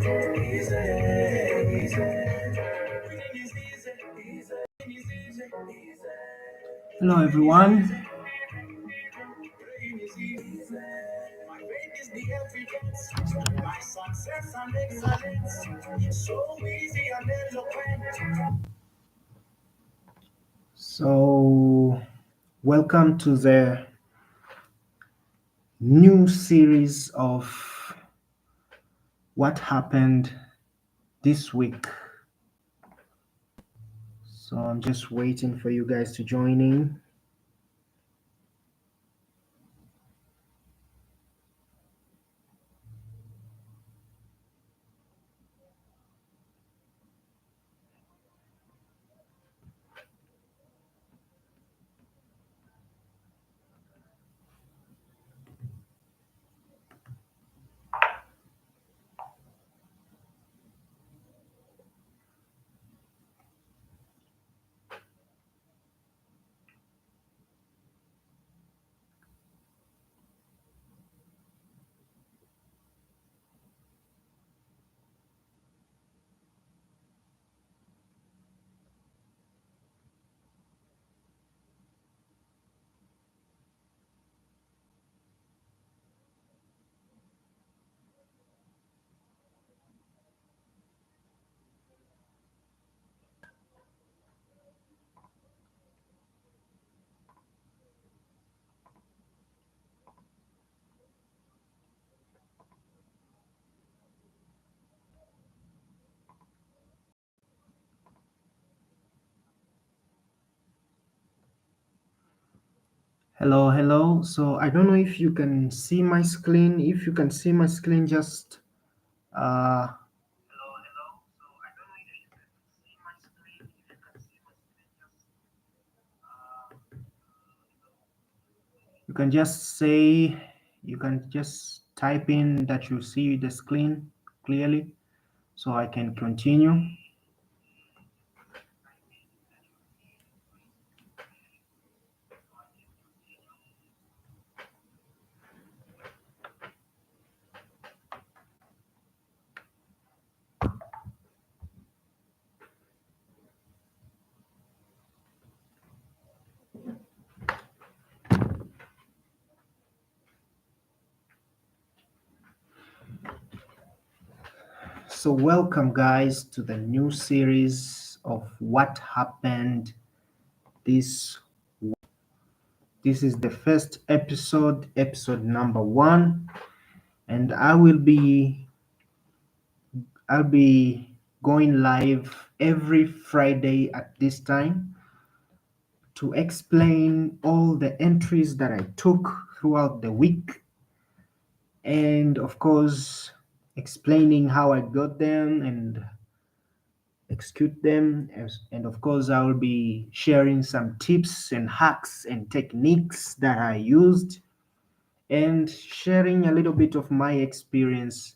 Hello everyone. So welcome to the new series of what happened this week. So I'm just waiting for you guys to join in. Hello. So I don't know if you can see my screen. If you can see my screen, just uh, you can just say, you can just type in that you see the screen clearly, so I can continue. So welcome guys to the new series of what happened this this is the first episode number 1, and I'll be going live every Friday at this time to explain all the entries that I took throughout the week, and of course explaining how I got them and execute them. And of course I will be sharing some tips and hacks and techniques that I used, and sharing a little bit of my experience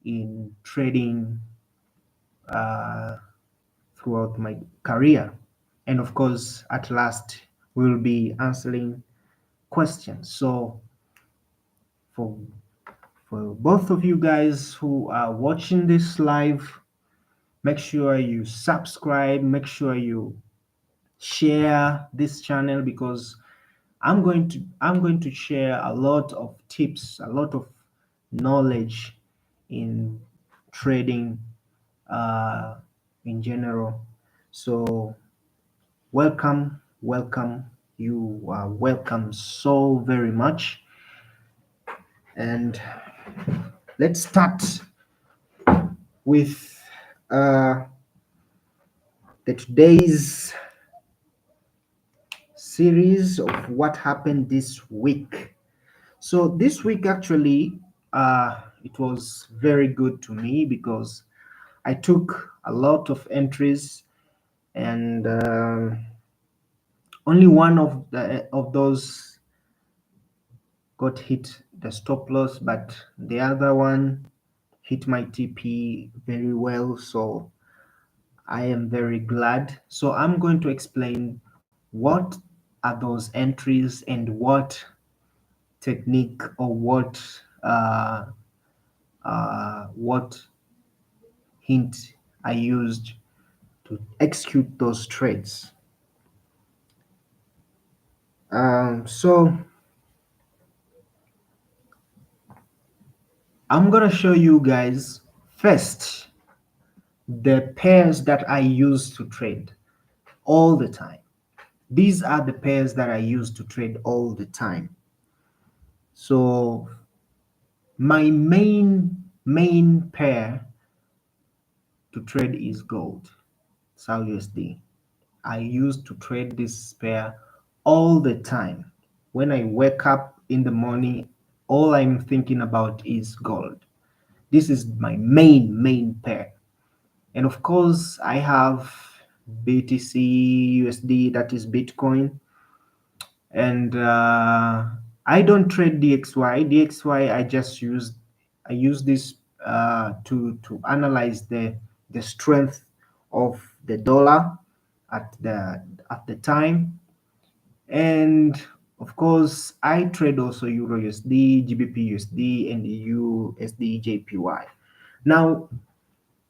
in trading throughout my career. And of course at last we'll be answering questions. So for both of you guys who are watching this live, make sure you subscribe, make sure you share this channel, because I'm going to share a lot of tips, a lot of knowledge in trading in general. So welcome. You are welcome so very much. And let's start with the today's series of what happened this week. So this week actually it was very good to me because I took a lot of entries, and only one of those got hit the stop loss, but the other one hit my TP very well. So I am very glad. So I'm going to explain what are those entries and what technique or what hint I used to execute those trades. So I'm gonna show you guys first the pairs that I use to trade all the time. These are the pairs that I use to trade all the time. So my main pair to trade is gold, XAUUSD. I used to trade this pair all the time. When I wake up in the morning, all I'm thinking about is gold. This is my main pair. And of course, I have BTC USD, that is Bitcoin. And I don't trade DXY. DXY, I use this to analyze the strength of the dollar at the time. And of course, I trade also Euro USD, GBP USD, and USD JPY. Now,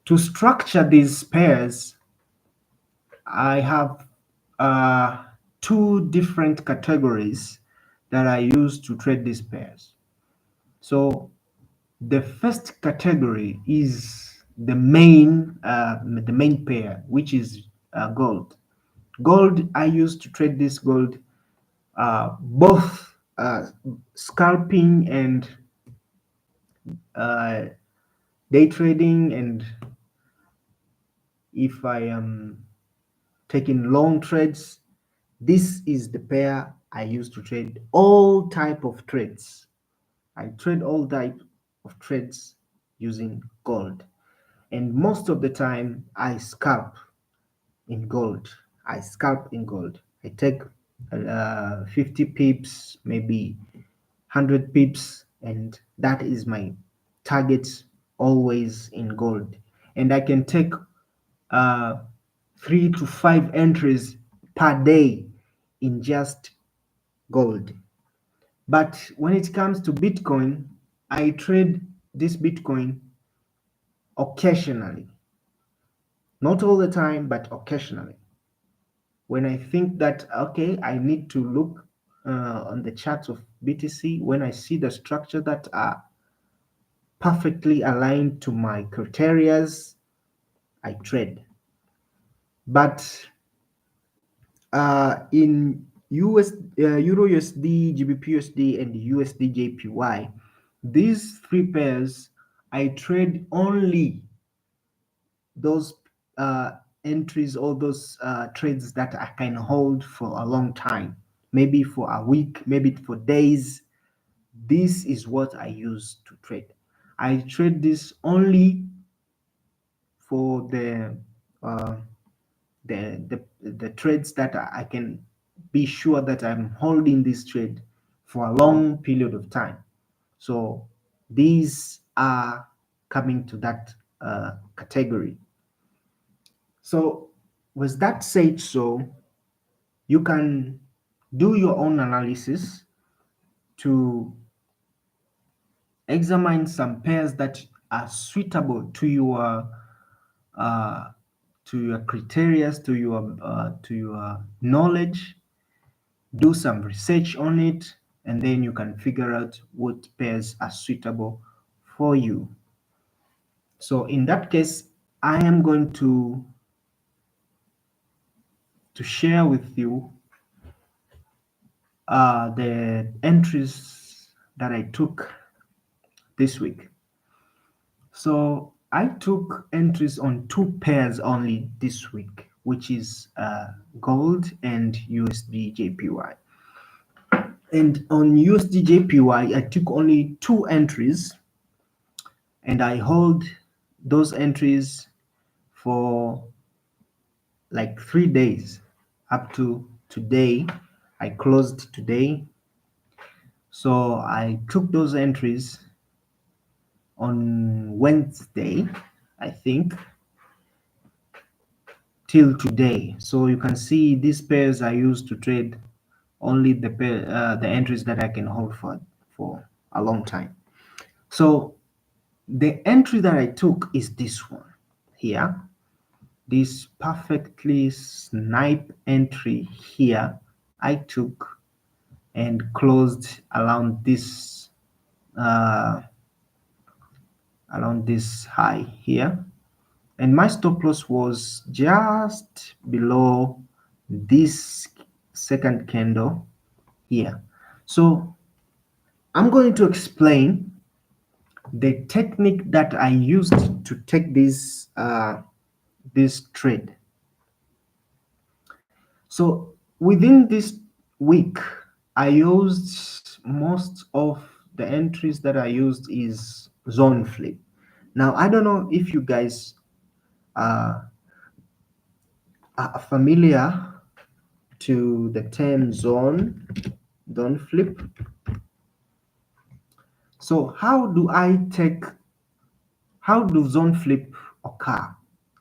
to structure these pairs, I have two different categories that I use to trade these pairs. So the first category is the main pair, which is gold. Gold, I use to trade this gold, both scalping and uh, day trading, and if I am taking long trades, this is the pair I use to trade all type of trades. I trade all type of trades using gold, and most of the time I scalp in gold. I scalp in gold. I take 50 pips, maybe 100 pips, and that is my target always in gold. And I can take uh, 3 to 5 entries per day in just gold. But when it comes to Bitcoin, I trade this Bitcoin occasionally. Not all the time, but occasionally. When I think that, okay, I need to look on the charts of BTC, when I see the structure that are perfectly aligned to my criterias, I trade. But in Euro USD, GBP USD, and USD JPY, these three pairs, I trade only those entries or those trades that I can hold for a long time, maybe for a week, maybe for days. This is what I use to trade. I trade this only for uh, the trades that I can be sure that I'm holding this trade for a long period of time. So these are coming to that category. So with that said, so you can do your own analysis to examine some pairs that are suitable uh, to your criteria, to your knowledge. Do some research on it, and then you can figure out what pairs are suitable for you. So in that case, I am going to share with you the entries that I took this week. So I took entries on two pairs only this week, which is gold and USD JPY. And on USD JPY, I took only two entries, and I hold those entries for like 3 days up to today. I closed today. So I took those entries on Wednesday, I think, till today. So you can see these pairs I used to trade only the entries that I can hold for a long time. So the entry that I took is this one here, this perfectly snipe entry here, I took and closed uh, around this high here, and my stop loss was just below this second candle here. So I'm going to explain the technique that I used to take this trade. So within this week, I used most of the entries that I used is zone flip. Now I don't know if you guys uh, are familiar to the term zone flip. So how do zone flip occur?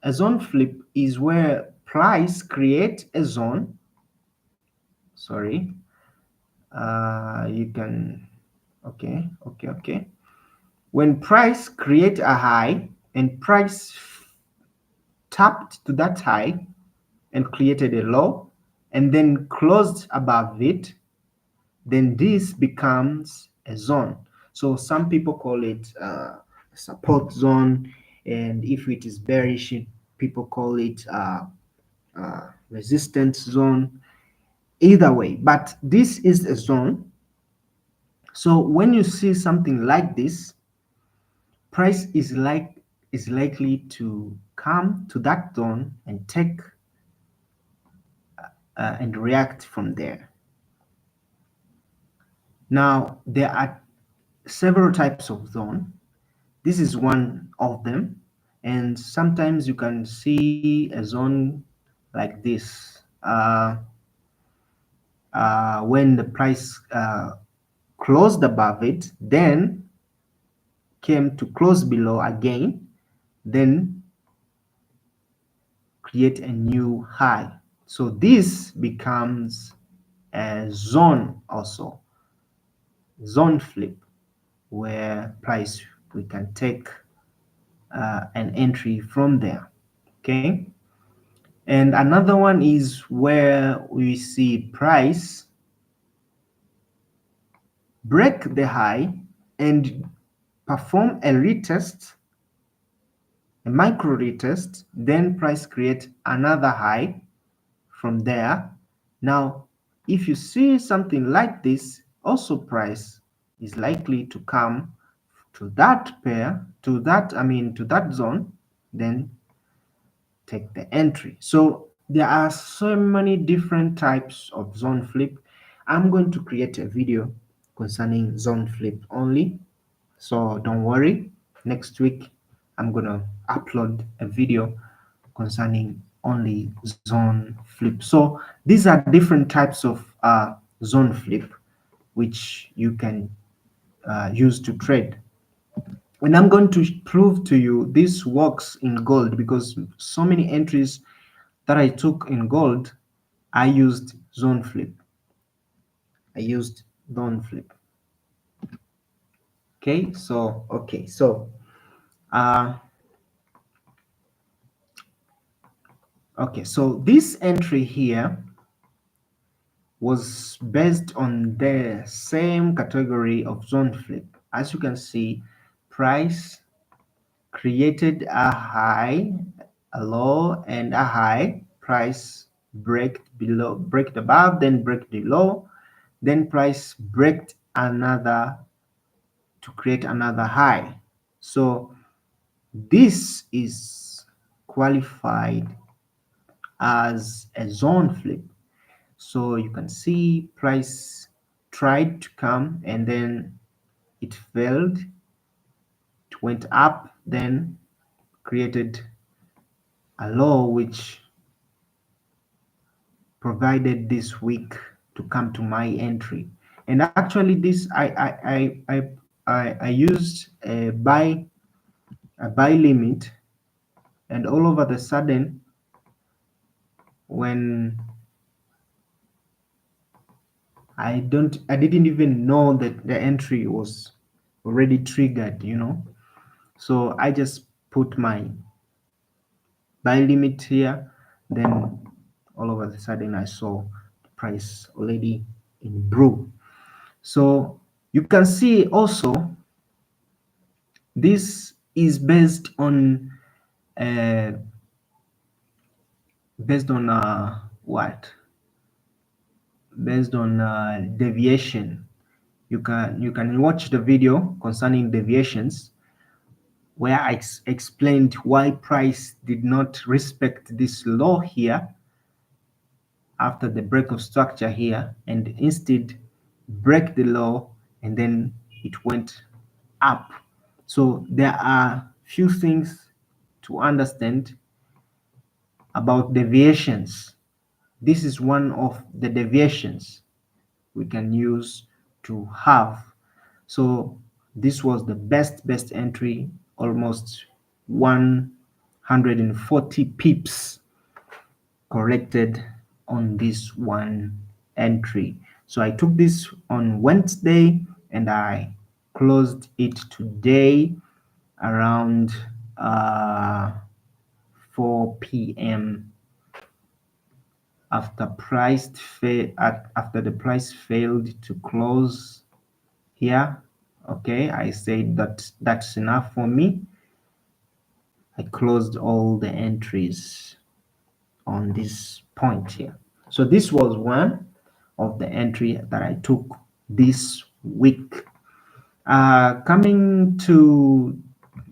A zone flip is where price create a zone. Sorry, you can, okay. When price create a high and price tapped to that high and created a low and then closed above it, then this becomes a zone. So some people call it support zone, and if it is bearish, people call it resistance zone. Either way, but this is a zone. So when you see something like this, price is likely to come to that zone and take and react from there. Now there are several types of zone. This is one of them, and sometimes you can see a zone like this when the price closed above it, then came to close below again, then create a new high. So this becomes a zone also, zone flip, where price we can take an entry from there. Okay. And another one is where we see price break the high and perform a retest, a micro retest, then price create another high from there. Now, if you see something like this, also price is likely to come to that pair, to that zone, then take the entry. So there are so many different types of zone flip. I'm going to create a video concerning zone flip only, so don't worry. Next week I'm gonna upload a video concerning only zone flip. So these are different types of zone flip which you can use to trade. And I'm going to prove to you this works in gold, because so many entries that I took in gold, I used zone flip. I used zone flip. Uh, so this entry here was based on the same category of zone flip. As you can see, price created a high, a low, and a high. Price break above, then break below, then price break another to create another high. So this is qualified as a zone flip. So you can see price tried to come and then it failed. It went up, then created a low which provided this wick to come to my entry. And actually this I used a buy limit, and all over the sudden, when I didn't even know that the entry was already triggered, So I just put my buy limit here, then all of a sudden I saw the price already in blue. So you can see also this is uh, based on what? Based on deviation. You can watch the video concerning deviations where I explained why price did not respect this law here after the break of structure here, and instead break the law, and then it went up. So there are few things to understand about deviations. This is one of the deviations we can use to have. So this was the best entry, almost 140 pips corrected on this one entry. So I took this on Wednesday and I closed it today around 4 p.m. after the price failed to close here. Okay, I said that that's enough for me. I closed all the entries on this point here. So this was one of the entry that I took this week. Coming to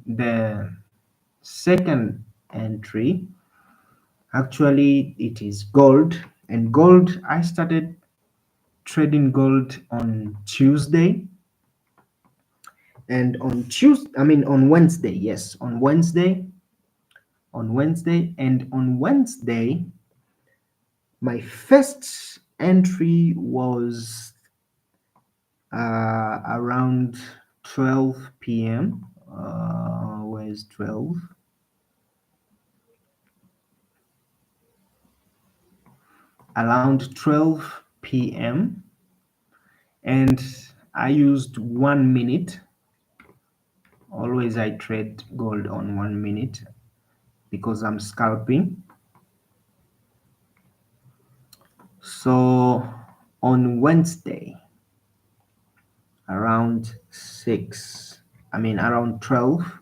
the second entry, actually it is gold. And gold, I started trading gold on Tuesday. And on Wednesday, yes, on Wednesday, and on Wednesday, my first entry was around 12 p.m. Where's 12? Around 12 p.m. and I used 1 minute. Always I trade gold on 1 minute because I'm scalping. So on Wednesday, around 12,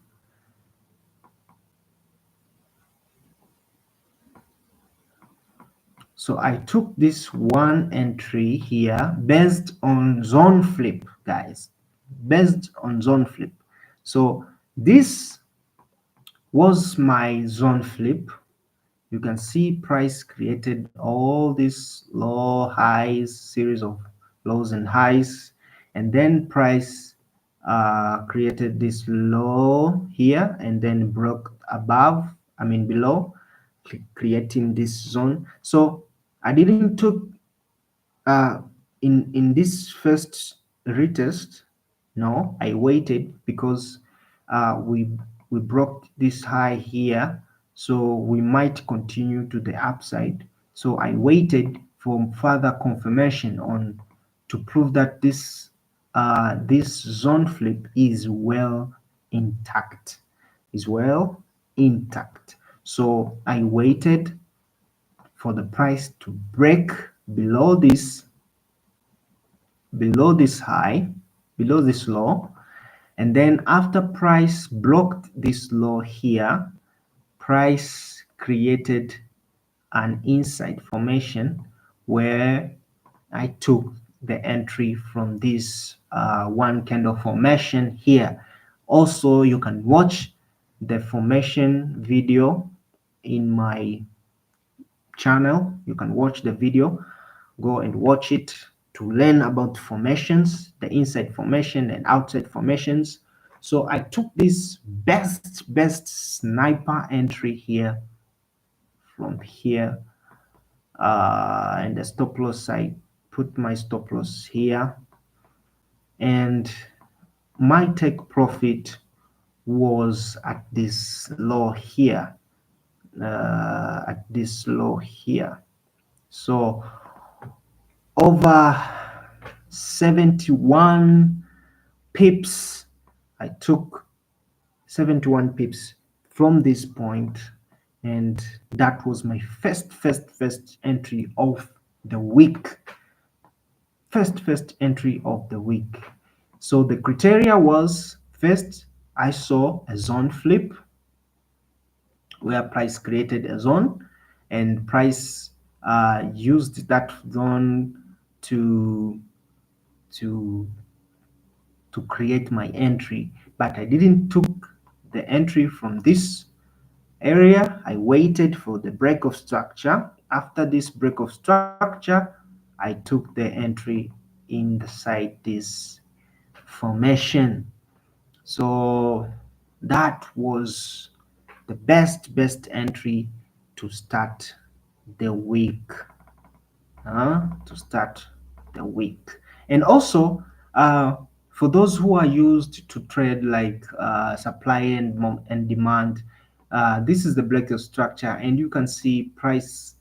so I took this one entry here based on zone flip, guys, based on zone flip. So this was my zone flip. You can see price created all these low highs, series of lows and highs, and then price created this low here and then broke below, creating this zone. So I didn't took in this first retest. No, I waited because we broke this high here, so we might continue to the upside. So I waited for further confirmation on to prove that this zone flip is well intact, so I waited for the price to break below this high, below this low, and then after price blocked this low here, price created an inside formation where I took the entry from this one candle formation here. Also, you can watch the formation video in my channel. You can watch the video, go and watch it to learn about formations, the inside formation and outside formations. So I took this best sniper entry here from here, and the stop loss, I put my stop loss here, and my take profit was at this low here, so over 71 pips. I took 71 pips from this point, and that was my first entry of the week. First entry of the week. So the criteria was, first I saw a zone flip where price created a zone, and price used that zone to to to create my entry, but I didn't took the entry from this area. I waited for the break of structure. After this break of structure, I took the entry inside this formation. So that was the best entry to start the week. To start the week. And also, for those who are used to trade like supply and demand, this is the breakout structure, and you can see price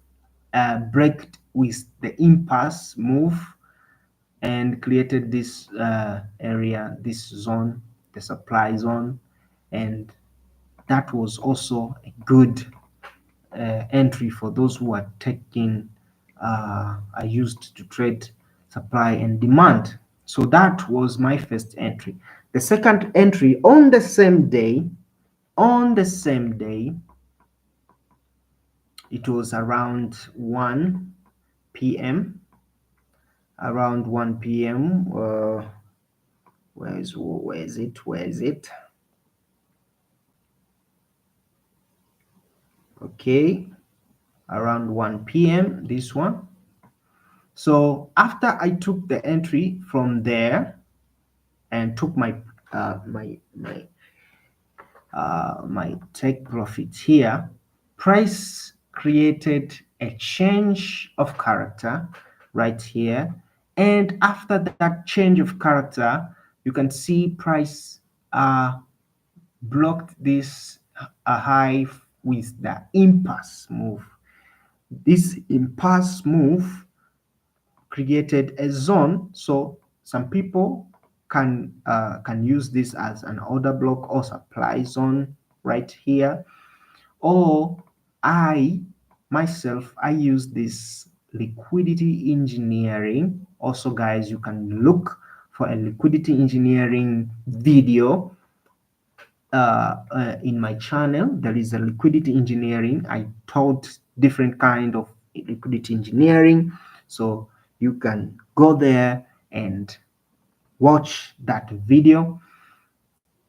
break with the impasse move and created this area, this zone, the supply zone, and that was also a good entry for those who are used to trade supply and demand. So that was my first entry. The second entry on the same day, it was around 1 p.m. Around 1 p.m. Where is it? Okay, around 1 p.m. This one. So after I took the entry from there and took my uh, my my my take profit here, price created a change of character right here, and after that change of character, you can see price blocked this high with the impasse move. This impasse move created a zone, so some people can use this as an order block or supply zone right here. Or I myself, I use this liquidity engineering. Also guys, you can look for a liquidity engineering video in my channel. There is a liquidity engineering. I taught different kind of liquidity engineering, so you can go there and watch that video.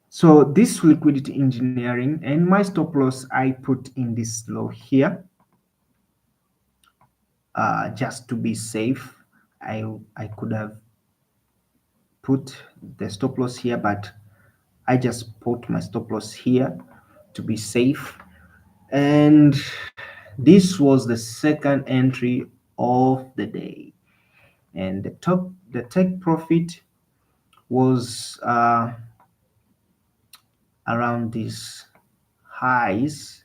So this liquidity engineering, and my stop loss I put in this low here, just to be safe. I could have put the stop loss here, but I just put my stop loss here to be safe. And this was the second entry of the day, and the take profit was around these highs,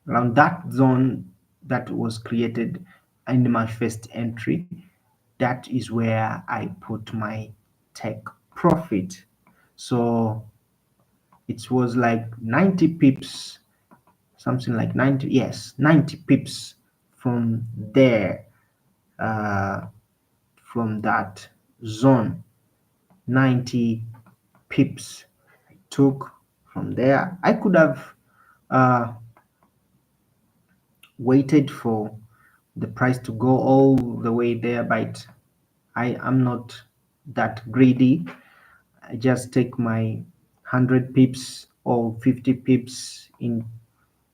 around that zone that was created in my first entry. That is where I put my take profit. So it was like 90 pips, something like 90, yes, 90 pips from there, uh, from that zone. 90 pips I took from there. I could have uh, waited for the price to go all the way there, but I am not that greedy. I just take my 100 pips or 50 pips in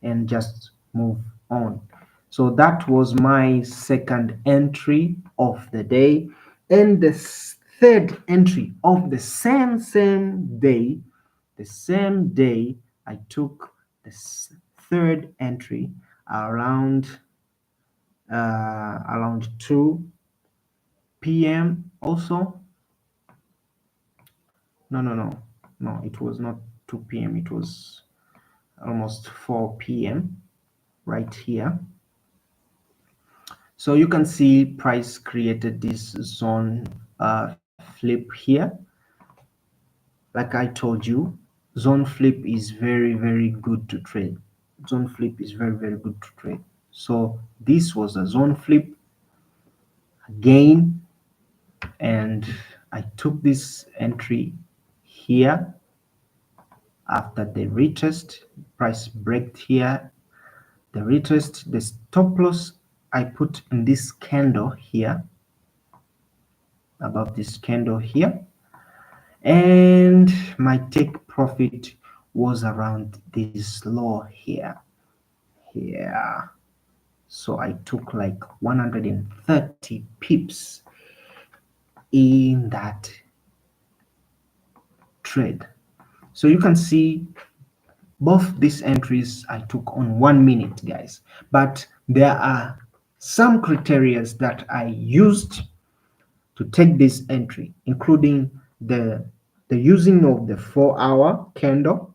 and just move on. So that was my second entry of the day. And the third entry of the same day, I took the third entry around around 2 p.m. also. No, it was not 2 p.m. It was almost 4 p.m. right here. So you can see price created this zone flip here. Like I told you, zone flip is very good to trade. Zone flip is very, very good to trade. So this was a zone flip again, and I took this entry here after the retest, price break here, the retest, the stop loss I put in this candle here, above this candle here, and my take profit was around this low here. So I took like 130 pips in that trade. So you can see both these entries I took on 1 minute, guys, but there are some criteria that I used to take this entry, including the using of the 4-hour candle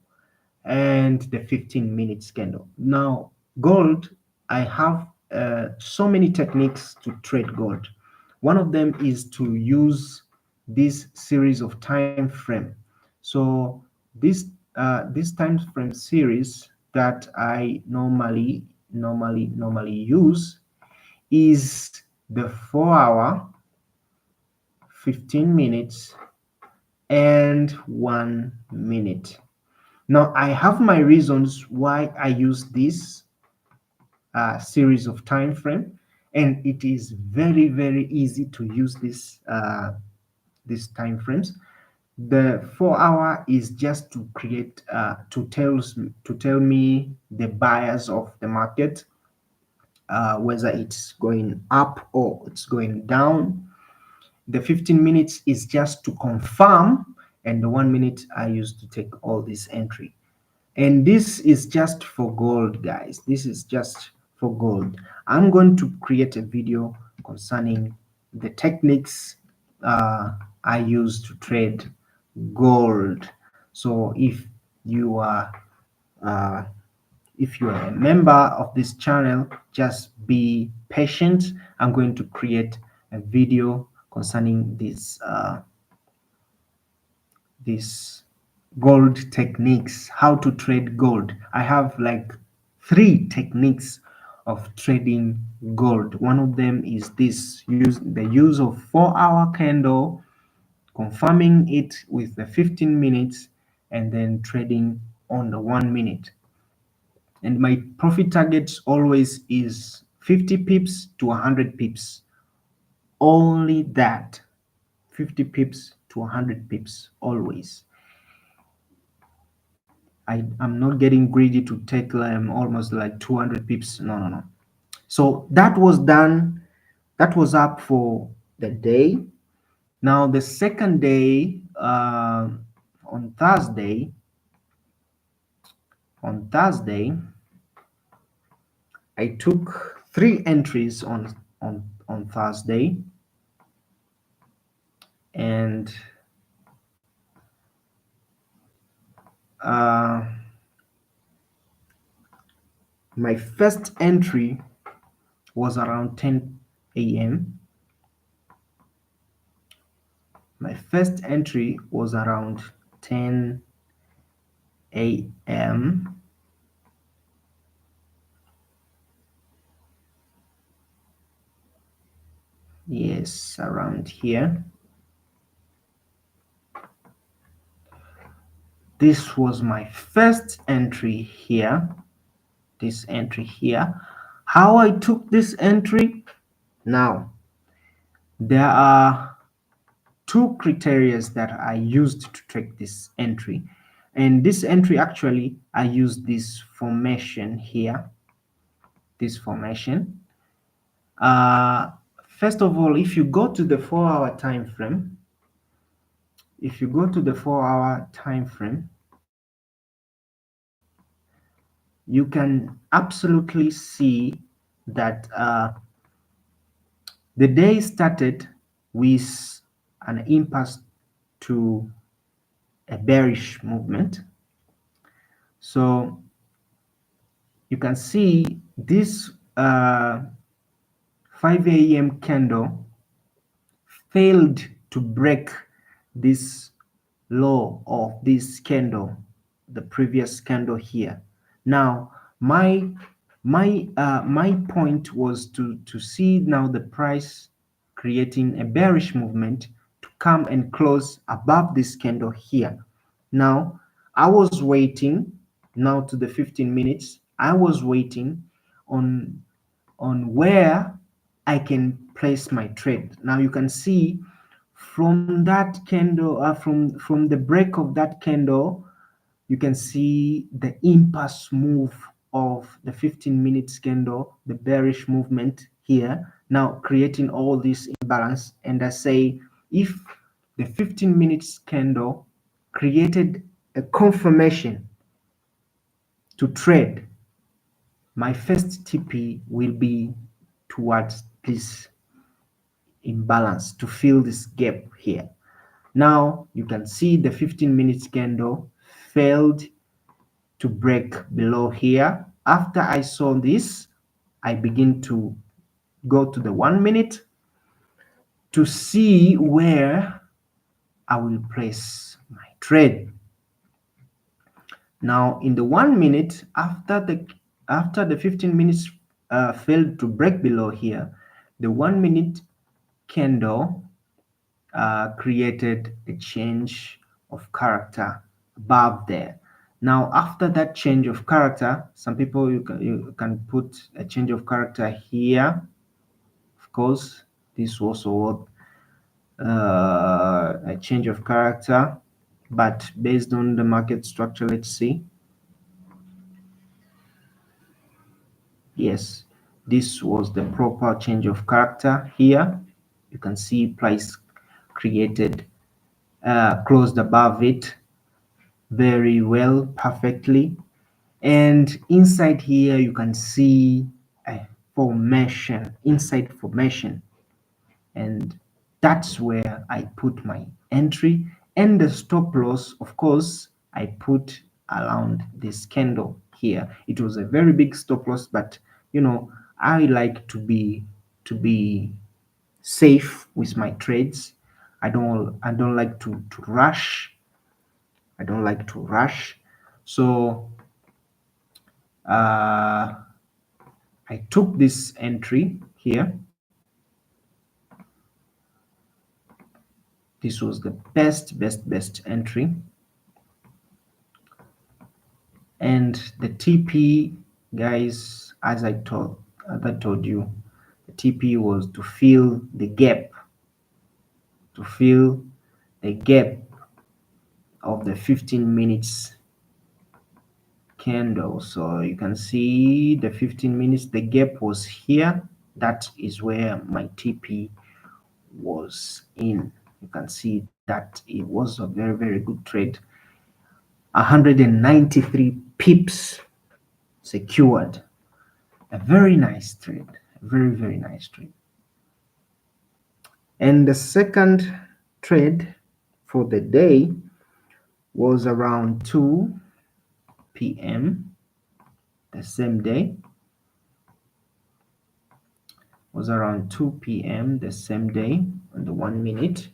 and the 15 minutes candle. Now, gold, I have so many techniques to trade gold. One of them is to use this series of time frame. So this time frame series that I normally use is the 4-hour, 15 minutes, and 1 minute. Now, I have my reasons why I use this series of time frame, and it is very, very easy to use these time frames. The 4-hour is just to create to tell me the bias of the market, whether it's going up or it's going down. The 15 minutes is just to confirm, and the 1 minute I use to take all this entry. And this is just for gold, guys. This is just for gold. I'm going to create a video concerning the techniques I use to trade gold. So you are uh, if you are a member of this channel, just be patient. I'm going to create a video concerning this gold techniques, how to trade gold. I have like 3 techniques of trading gold. One of them is the use of 4-hour candle, confirming it with the 15 minutes, and then trading on the 1 minute. And my profit target always is 50 pips to 100 pips. Only that. 50 pips to 100 pips always. I'm not getting greedy to take almost like 200 pips. No. So that was done. That was up for the day. Now the second day, on Thursday, I took 3 entries on Thursday, and my first entry was around 10 a.m. My first entry was around 10 a.m. Yes, around here. This was my first entry here. This entry here. How I took this entry? Now, there are 2 criteria that I used to take this entry. And this entry, actually, I used this formation here. This formation. First of all, if you go to the 4-hour time frame, you can absolutely see that the day started with an impulse to a bearish movement. So you can see this 5 a.m. candle failed to break this low of this candle, the previous candle here. Now My my point was to see now the price creating a bearish movement to come and close above this candle here. Now I was waiting now to the 15 minutes. I was waiting on where I can place my trade. Now you can see from that candle, from the break of that candle, you can see the impulse move of the 15 minutes candle, the bearish movement here, now creating all this imbalance. And I say, if the 15 minutes candle created a confirmation to trade, my first TP will be towards this imbalance to fill this gap here. Now you can see the 15 minutes candle failed to break below here. After I saw this, I begin to go to the 1 minute to see where I will place my trade. Now in the 1 minute, after the 15 minutes failed to break below here, the 1 minute candle created a change of character above there. Now, after that change of character, some people you can put a change of character here. Of course, this was also a change of character, but based on the market structure, let's see. Yes, this was the proper change of character here. You can see price created closed above it very well, perfectly. And inside here you can see a formation, inside formation, and that's where I put my entry. And the stop loss, of course, I put around this candle here. It was a very big stop loss, but you know, I like to be safe with my trades. I don't like to rush. I don't like to rush. So I took this entry here. This was the best entry. And the TP, guys, as I told you, the TP was to fill the gap, to fill the gap of the 15 minutes candle. So you can see the 15 minutes, the gap was here. That is where my TP was in. You can see that it was a very good trade. 193 pips secured. A very nice trade. A very nice trade. And the second trade for the day was around 2 p.m. the same day. Was around 2 p.m. the same day on the 1 minute.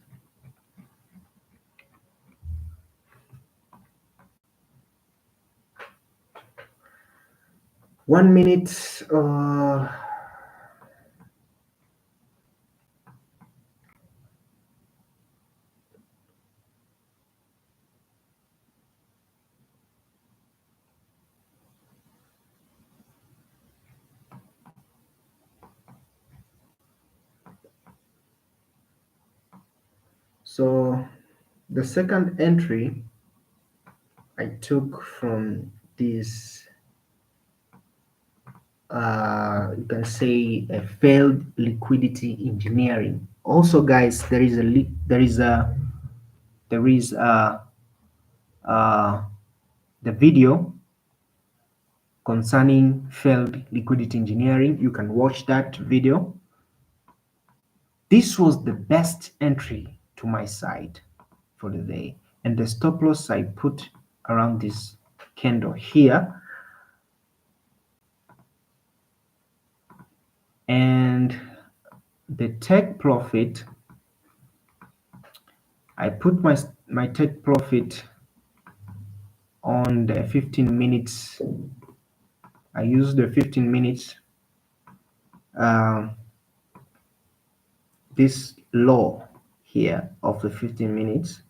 One minute, so the second entry I took from this, you can say, a failed liquidity engineering. Also, guys, there is uh, the video concerning failed liquidity engineering. You can watch that video. This was the best entry to my side for the day, and the stop loss I put around this candle here, and the take profit, I put my take profit on the 15 minutes I used the 15 minutes, uh, this low here of the 15 minutes.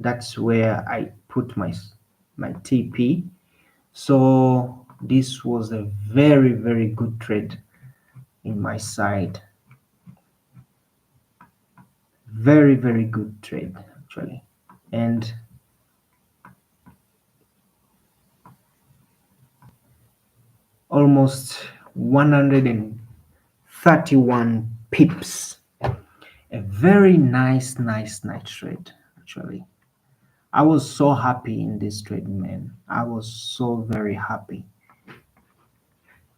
That's where I put my TP. So this was a very, very good trade in my side. Very, very good trade actually. And almost 131 pips. A very nice trade actually. I was so happy in this trade, man. I was so very happy.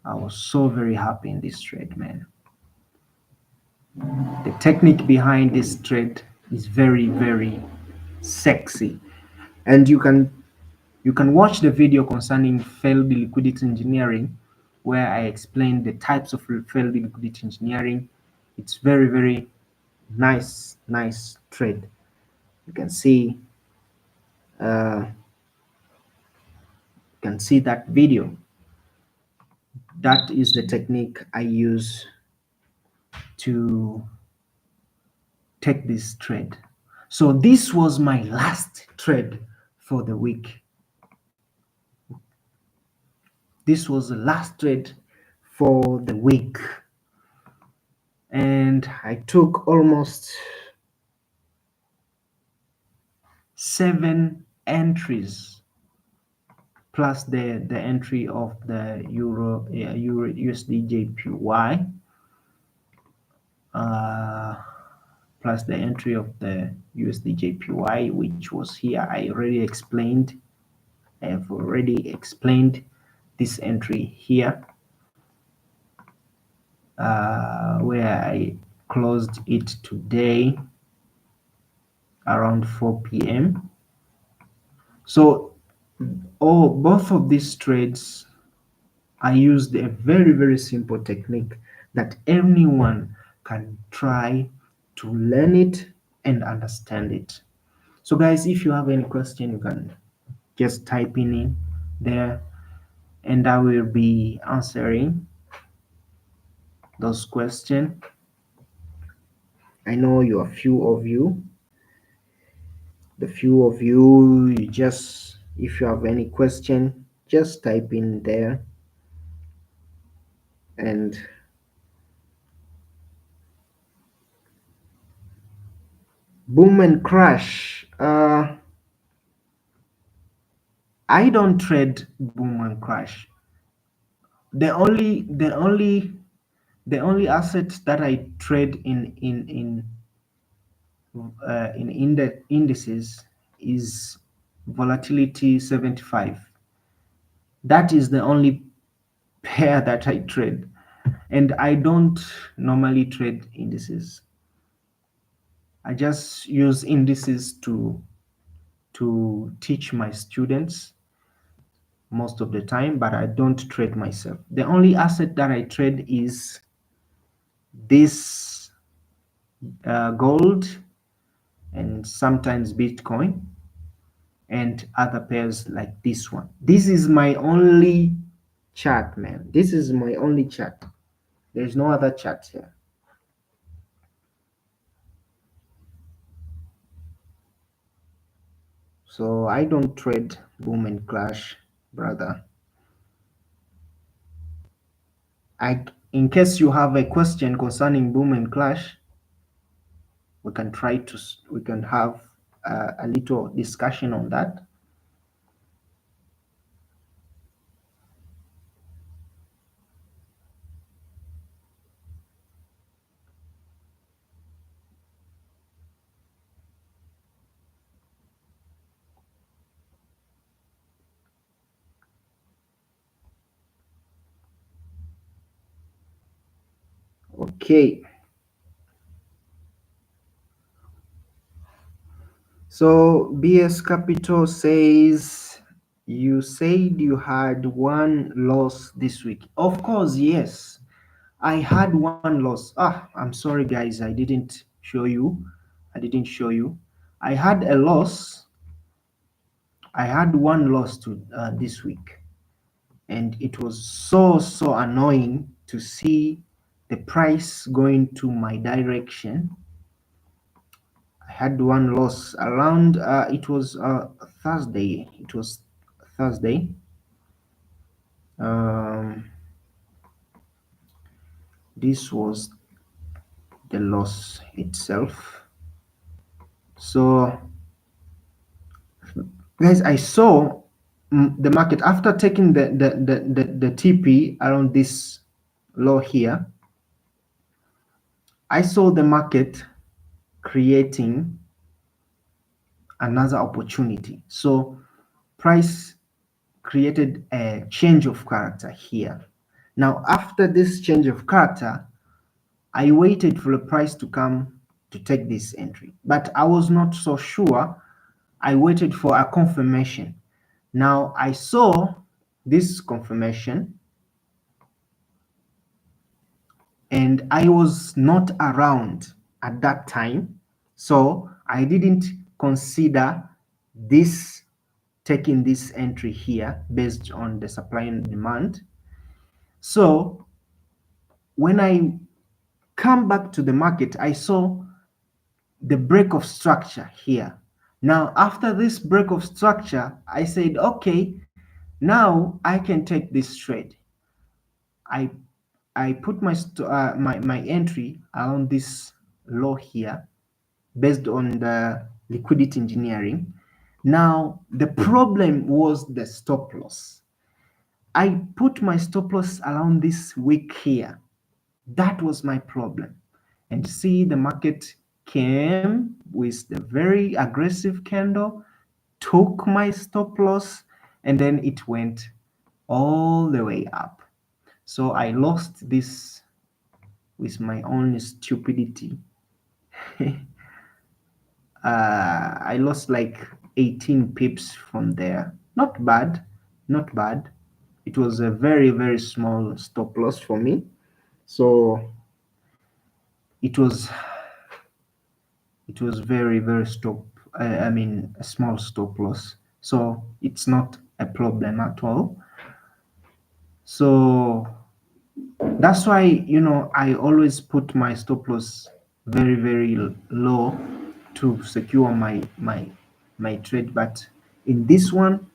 I was so very happy in this trade, man. The technique behind this trade is very, very sexy. And you can watch the video concerning failed liquidity engineering, where I explain the types of failed liquidity engineering. It's very, very nice trade. You can see uh, that video. That is the technique I use to take this trade. So this was my last trade for the week. This was the last trade for the week. And I took almost 7 entries plus the entry of the Euro USD JPY, plus the entry of the USD JPY, which was here. I have already explained this entry here, where I closed it today around 4 p.m. So both of these trades, I used a very, very simple technique that anyone can try to learn it and understand it. So guys, if you have any question, you can just type in there and I will be answering those questions. I know you are few of you. The few of you, if you have any question, just type in there. And boom and crash. I don't trade boom and crash. The only asset that I trade in indices is volatility 75. That is the only pair that I trade, and I don't normally trade indices. I just use indices to teach my students most of the time, but I don't trade myself. The only asset that I trade is this gold and sometimes Bitcoin and other pairs like this one. This is my only chart, man. This is my only chart. There's no other chart here. So I don't trade boom and crash, brother. In case you have a question concerning boom and crash, we can have a little discussion on that. Okay. So BS Capital says, you said you had one loss this week. Of course, yes. I had one loss. I'm sorry, guys. I didn't show you. I had a loss. I had one loss this week. and it was so annoying to see the price going to my direction. I had one loss around it was Thursday. It was Thursday. Um, this was the loss itself. So, guys, I saw the market after taking the TP around this low here. I saw the market creating another opportunity. So price created a change of character here. Now, after this change of character, I waited for the price to come to take this entry, but I was not so sure. I waited for a confirmation. Now I saw this confirmation and I was not around at that time, so I didn't consider this taking this entry here based on the supply and demand. So when I come back to the market, I saw the break of structure here. Now after this break of structure, I said, okay, now I can take this trade. I I put my entry around this low here based on the liquidity engineering. Now the problem was the stop loss. I put my stop loss around this wick here. That was my problem. And see, the market came with the very aggressive candle, took my stop loss, and then it went all the way up. So I lost this with my own stupidity. I lost like 18 pips from there. Not bad, not bad. It was a very small stop loss for me. So it was very stop. I mean a small stop loss. So it's not a problem at all. So that's why I always put my stop loss very low to secure my trade. But in this one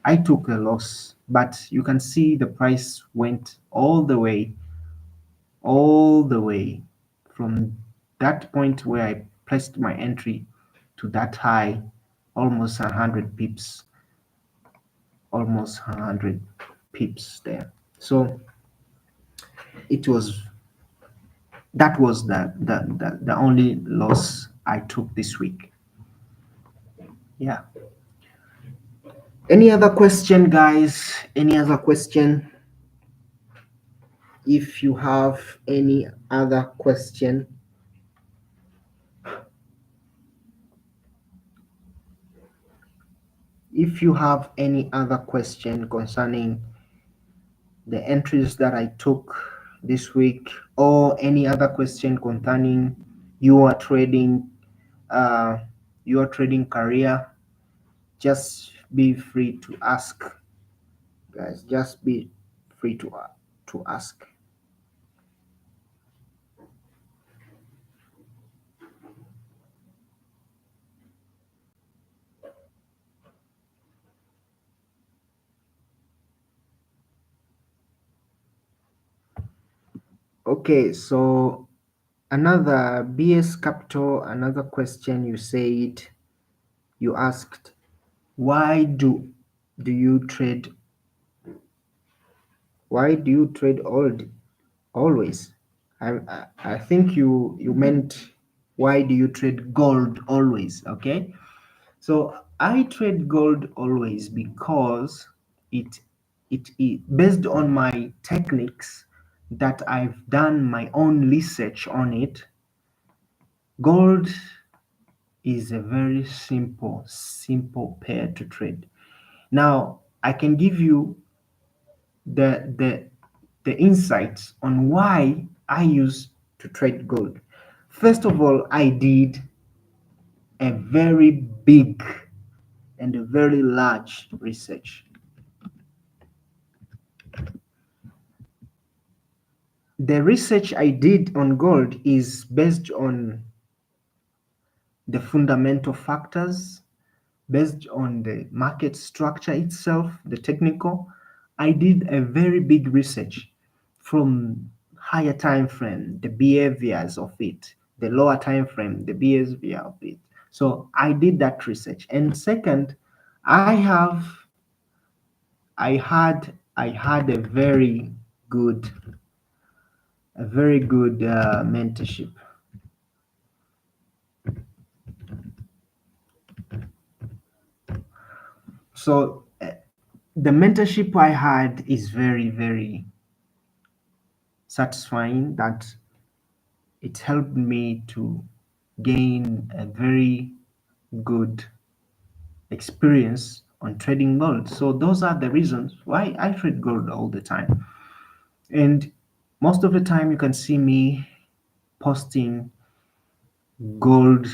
I took a loss, but you can see the price went all the way from that point where I placed my entry to that high, almost 100 pips, almost 100 pips there. So it was that was the only loss I took this week. Yeah. Any other question, guys? Any other question? If you have any other question, concerning the entries that I took this week, or any other question concerning your trading career, just be free to ask, guys. Just be free to ask. Okay, so another BS Capital, another question you asked, why do you trade always? I think you meant, why do you trade gold always? Okay, so I trade gold always because it based on my techniques that I've done my own research on it. Gold is a very simple pair to trade. Now I can give you the insights on why I use to trade gold. First of all, I did a very big and a very large research. the research I did on gold is based on the fundamental factors, based on the market structure itself, the technical. I did a very big research from higher time frame, the behaviors of it, the lower time frame, the behavior of it. So I did that research. And second, I have I had good a very good mentorship. So the mentorship I had is very satisfying, that it helped me to gain a very good experience on trading gold. So those are the reasons why I trade gold all the time. And most of the time you can see me posting gold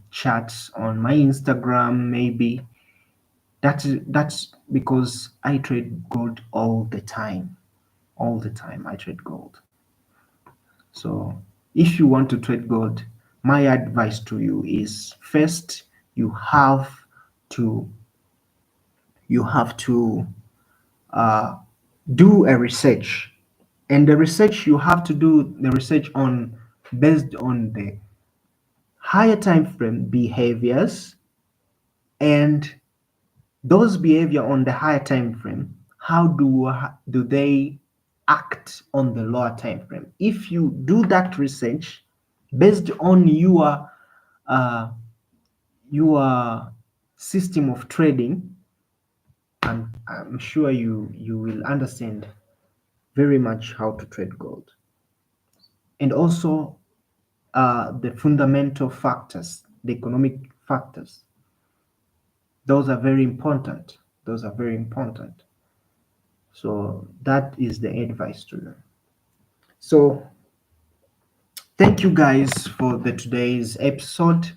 charts on my Instagram maybe. That's because I trade gold all the time. All the time I trade gold. So if you want to trade gold, my advice to you is first you have to you have to uh, do a research, and the research you have to do the research on based on the higher time frame behaviors, and those behavior on the higher time frame, how do they act on the lower time frame. If you do that research based on uh, your system of trading, I'm sure you will understand very much how to trade gold. And also the fundamental factors, the economic factors, those are very important. Those are very important. So that is the advice to you. So thank you guys for the today's episode.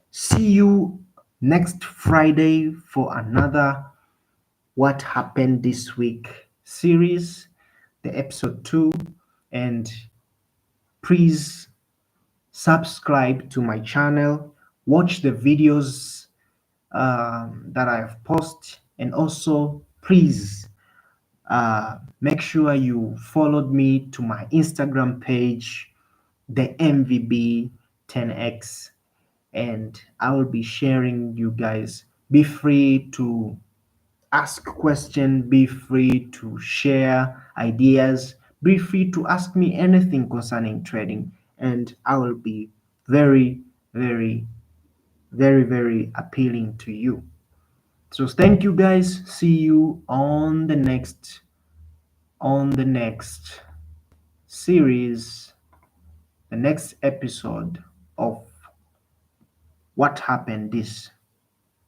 See you next Friday for another What Happened This Week series, the episode 2. And please subscribe to my channel, watch the videos that I have posted, and also please make sure you followed me to my Instagram page, the MVB 10x, and I will be sharing you guys. Be free to ask questions, be free to share ideas, be free to ask me anything concerning trading, and I will be very, very, very appealing to you. So thank you guys. See you on the next series, the next episode of What Happened This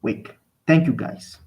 Week. Thank you guys.